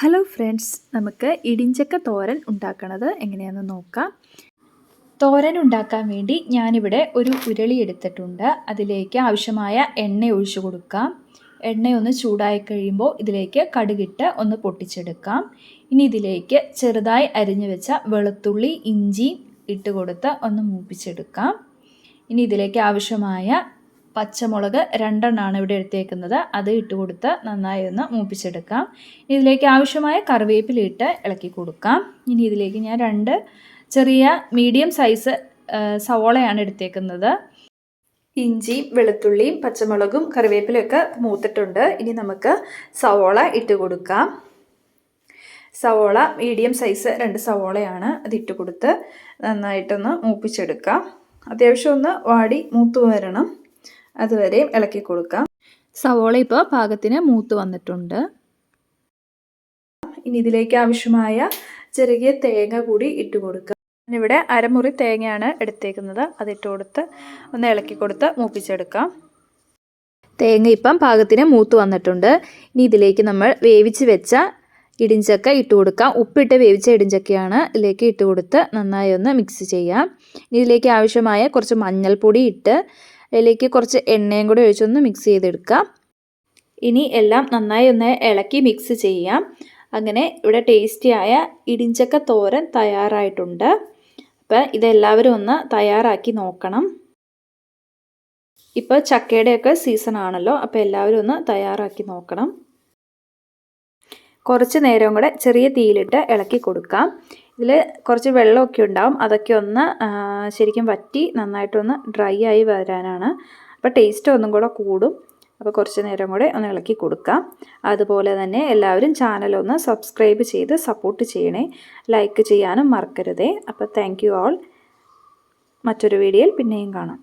Hello friends, നമുക്ക് ഇടിഞ്ചക്ക തോരൻ ഉണ്ടാക്കുന്നത് എങ്ങനെയാണെന്ന് നോക്കാം. തോരൻ ഉണ്ടാക്കാൻ വേണ്ടി ഞാനിവിടെ ഒരു ഉരുളി എടുത്തിട്ടുണ്ട്. അതിലേക്ക് ആവശ്യമായ എണ്ണ ഒഴിച്ചു കൊടുക്കാം. എണ്ണയൊന്ന് ചൂടായി കഴിയുമ്പോൾ ഇതിലേക്ക് കടുകിട്ട് ഒന്ന് പൊട്ടിച്ചെടുക്കാം. ഇനി ഇതിലേക്ക് ചെറുതായി അരിഞ്ഞു വെച്ച വെളുത്തുള്ളി, ഇഞ്ചി ഇട്ട് കൊടുത്ത് ഒന്ന് മൂപ്പിച്ചെടുക്കാം. ഇനി ഇതിലേക്ക് ആവശ്യമായ പച്ചമുളക് 2 എണ്ണമാണ് ഇവിടെ എടുത്തേക്കുന്നത്. അത് ഇട്ട് കൊടുത്ത് നന്നായി ഒന്ന് മൂപ്പിച്ചെടുക്കാം. ഇതിലേക്ക് ആവശ്യമായ കറിവേപ്പില ഇട്ട് ഇളക്കി കൊടുക്കാം. ഇനി ഇതിലേക്ക് ഞാൻ 2 ചെറിയ മീഡിയം സൈസ് സവോളയാണ് എടുത്തേക്കുന്നത്. ഇഞ്ചിയും വെളുത്തുള്ളിയും പച്ചമുളകും കറിവേപ്പിലയൊക്കെ മൂത്തിട്ടുണ്ട്. ഇനി നമുക്ക് സവോള ഇട്ട് കൊടുക്കാം. സവോള മീഡിയം സൈസ് 2 സവോളയാണ്. അതിട്ട് കൊടുത്ത് നന്നായിട്ടൊന്ന് മൂപ്പിച്ചെടുക്കാം. അത്യാവശ്യം ഒന്ന് വാടി മൂത്ത് വരണം, അതുവരെയും ഇളക്കി കൊടുക്കാം. സവോള ഇപ്പോൾ പാകത്തിന് മൂത്ത് വന്നിട്ടുണ്ട്. ഇനി ഇതിലേക്ക് ആവശ്യമായ ചെറിയ തേങ്ങ കൂടി ഇട്ട് കൊടുക്കുക. ഞാനിവിടെ അരമുറി തേങ്ങയാണ് എടുത്തേക്കുന്നത്. അതിട്ട് കൊടുത്ത് ഒന്ന് ഇളക്കി കൊടുത്ത് മൂപ്പിച്ചെടുക്കാം. തേങ്ങ ഇപ്പം പാകത്തിന് മൂത്ത് വന്നിട്ടുണ്ട്. ഇനി ഇതിലേക്ക് നമ്മൾ വേവിച്ച് വെച്ച ഇടിഞ്ചക്ക ഇട്ട് കൊടുക്കാം. ഉപ്പിട്ട് വേവിച്ച ഇടിഞ്ചക്കയാണ്. ഇതിലേക്ക് ഇട്ട് കൊടുത്ത് നന്നായി ഒന്ന് മിക്സ് ചെയ്യാം. ഇതിലേക്ക് ആവശ്യമായ കുറച്ച് മഞ്ഞൾപ്പൊടി ഇട്ട് അതിലേക്ക് കുറച്ച് എണ്ണയും കൂടി ഒഴിച്ചൊന്ന് മിക്സ് ചെയ്തെടുക്കാം. ഇനി എല്ലാം നന്നായി ഒന്ന് ഇളക്കി മിക്സ് ചെയ്യാം. അങ്ങനെ ഇവിടെ ടേസ്റ്റിയായ ഇടിഞ്ചക്ക തോരൻ തയ്യാറായിട്ടുണ്ട്. അപ്പോൾ ഇതെല്ലാവരും ഒന്ന് തയ്യാറാക്കി നോക്കണം. ഇപ്പോൾ ചക്കയുടെയൊക്കെ സീസൺ ആണല്ലോ, അപ്പോൾ എല്ലാവരും ഒന്ന് തയ്യാറാക്കി നോക്കണം. കുറച്ച് നേരം കൂടെ ചെറിയ തീയിലിട്ട് ഇളക്കി കൊടുക്കാം. ഇതിൽ കുറച്ച് വെള്ളമൊക്കെ ഉണ്ടാവും. അതൊക്കെ ഒന്ന് ശരിക്കും വറ്റി നന്നായിട്ടൊന്ന് ഡ്രൈ ആയി വരാനാണ്. അപ്പോൾ ടേസ്റ്റ് ഒന്നും കൂടെ കൂടും. അപ്പോൾ കുറച്ച് നേരം കൂടെ ഒന്ന് ഇളക്കി കൊടുക്കാം. അതുപോലെ തന്നെ എല്ലാവരും ചാനലൊന്ന് സബ്സ്ക്രൈബ് ചെയ്ത് സപ്പോർട്ട് ചെയ്യണേ. ലൈക്ക് ചെയ്യാനും മറക്കരുതേ. അപ്പോൾ താങ്ക് യു ഓൾ. മറ്റൊരു വീഡിയോയിൽ പിന്നെയും കാണാം.